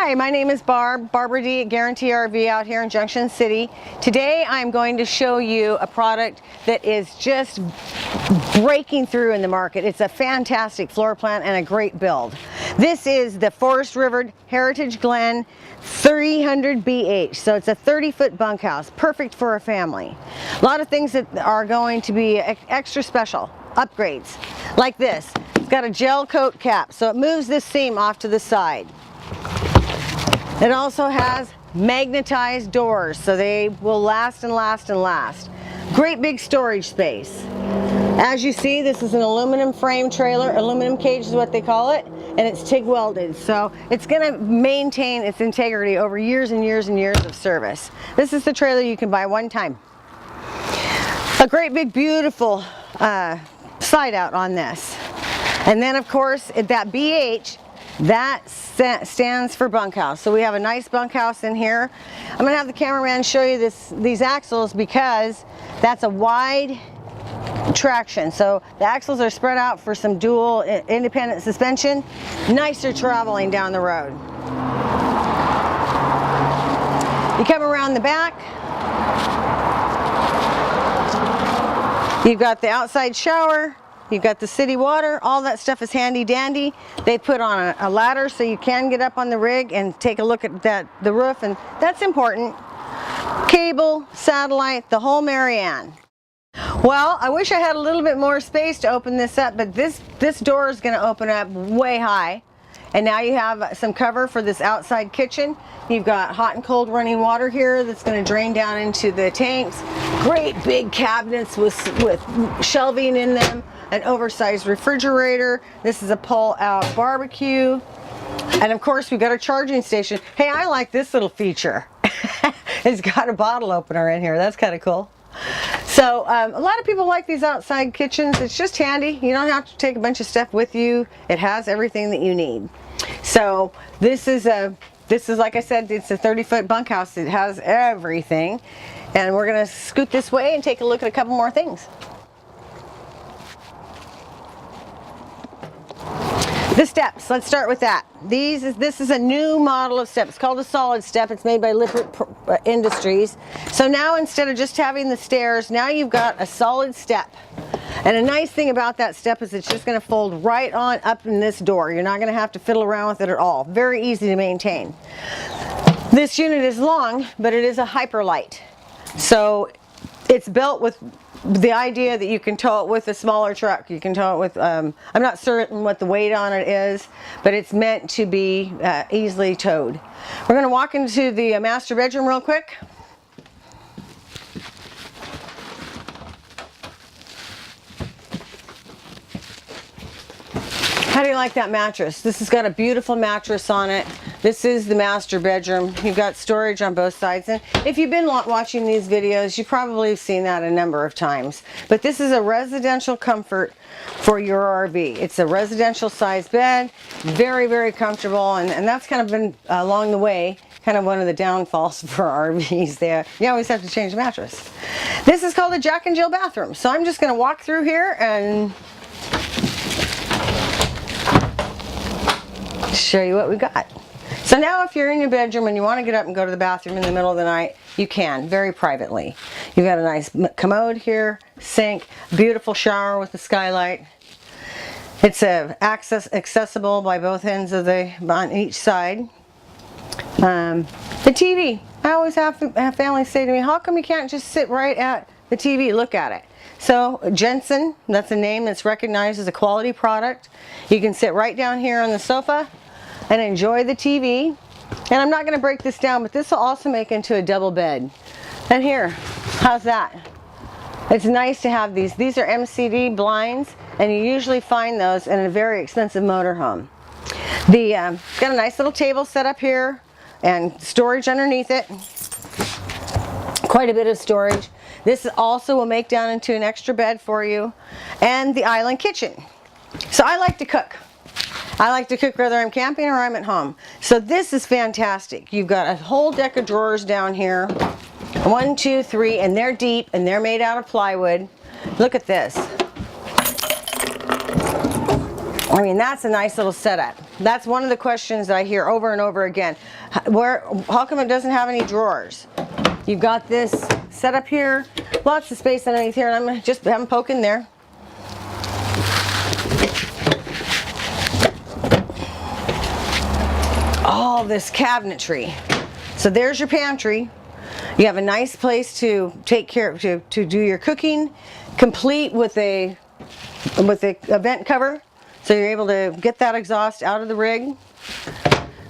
Hi, my name is Barbara D at Guaranty RV out here in Junction City. Today I'm going to show you a product that is just breaking through in the market. It's a fantastic floor plan and a great build. This is the Forest River Heritage Glen 300BH. So it's a 30-foot bunkhouse, perfect for a family. A lot of things that are going to be extra special, upgrades, like this. It's got a gel coat cap, so it moves this seam off to the side. It also has magnetized doors, so they will last and last and last. Great big storage space. As you see, this is an aluminum frame trailer. Aluminum cage is what they call it, and it's TIG welded, so it's going to maintain its integrity over years and years and years of service. This is the trailer you can buy one time. A great big beautiful slide out on this. And then of course that BH, that stands for bunkhouse. So we have a nice bunkhouse in here. I'm going to have the cameraman show you these axles because that's a wide traction. So the axles are spread out for some dual independent suspension. Nicer traveling down the road. You come around the back. You've got the outside shower. You've got the city water. All that stuff is handy dandy. They put on a ladder so you can get up on the rig and take a look at the roof, and that's important. Cable, satellite, the whole Marianne. Well, I wish I had a little bit more space to open this up, but this door is going to open up way high. And now you have some cover for this outside kitchen. You've got hot and cold running water here that's going to drain down into the tanks. Great big cabinets with shelving in them. An oversized refrigerator. This is a pull-out barbecue. And of course we've got a charging station. Hey, I like this little feature. It's got a bottle opener in here. That's kind of cool. So a lot of people like these outside kitchens. It's just handy. You don't have to take a bunch of stuff with you. It has everything that you need. So this is like I said, it's a 30-foot bunkhouse. It has everything. And we're going to scoot this way and take a look at a couple more things. The steps, let's start with that. This is a new model of step. It's called a solid step. It's made by Lippert Industries. So now instead of just having the stairs, now you've got a solid step. And a nice thing about that step is it's just going to fold right on up in this door. You're not going to have to fiddle around with it at all. Very easy to maintain. This unit is long, but it is a hyperlight. So it's built with the idea that you can tow it with a smaller truck. You can tow it with, I'm not certain what the weight on it is, but it's meant to be easily towed. We're going to walk into the master bedroom real quick. How do you like that mattress? This has got a beautiful mattress on it. This is the master bedroom. You've got storage on both sides. And if you've been watching these videos, you probably have seen that a number of times. But this is a residential comfort for your RV. It's a residential size bed, very, very comfortable. And that's kind of been along the way, kind of one of the downfalls for RVs there. You always have to change the mattress. This is called a Jack and Jill bathroom. So I'm just going to walk through here and show you what we got. So now if you're in your bedroom and you want to get up and go to the bathroom in the middle of the night, you can, very privately. You've got a nice commode here, sink, beautiful shower with the skylight. It's accessible by both ends of on each side. The TV. I always have families say to me, how come you can't just sit right at the TV, look at it? So Jensen, that's a name that's recognized as a quality product. You can sit right down here on the sofa and enjoy the TV. And I'm not going to break this down, but this will also make into a double bed. And here, how's that? It's nice to have these. These are MCD blinds, and you usually find those in a very expensive motorhome. Got a nice little table set up here and storage underneath it. Quite a bit of storage. This also will make down into an extra bed for you. And the island kitchen. So I like to cook. I like to cook whether I'm camping or I'm at home. So this is fantastic. You've got a whole deck of drawers down here. 1, 2, 3, and they're deep and they're made out of plywood. Look at this. I mean, that's a nice little setup. That's one of the questions that I hear over and over again. How come it doesn't have any drawers? You've got this setup here, lots of space underneath here, and I'm going to just have them poke in there. All this cabinetry. So there's your pantry. You have a nice place to take care of, to do your cooking, complete with a vent cover, so you're able to get that exhaust out of the rig.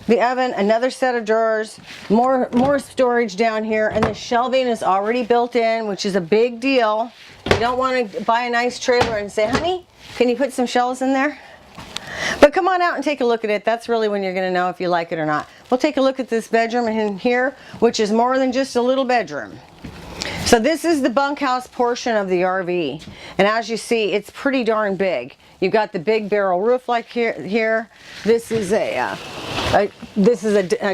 The oven, another set of drawers, more storage down here, and the shelving is already built in, which is a big deal. You don't want to buy a nice trailer and say, honey, can you put some shelves in there? But come on out and take a look at it. That's really when you're going to know if you like it or not. We'll take a look at this bedroom in here, which is more than just a little bedroom. So this is the bunkhouse portion of the RV, and as you see, it's pretty darn big. You've got the big barrel roof like here. This is a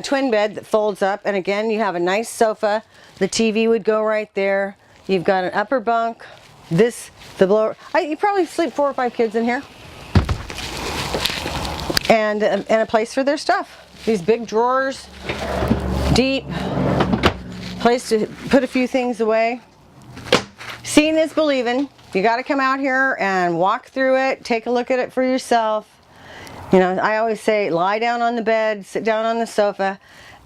twin bed that folds up, and again, you have a nice sofa. The TV would go right there. You've got an upper bunk. The blower. You probably sleep 4 or 5 kids in here, and a place for their stuff. These big drawers, deep place to put a few things away. Seeing is believing. You got to come out here and walk through it, take a look at it for yourself. You know, I always say lie down on the bed, sit down on the sofa,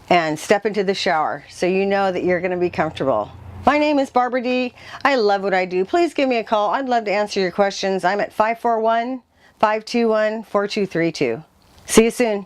and step into the shower so you know that you're going to be comfortable. My name is Barbara D. I love what I do. Please give me a call. I'd love to answer your questions. I'm at 541-521-4232. See you soon.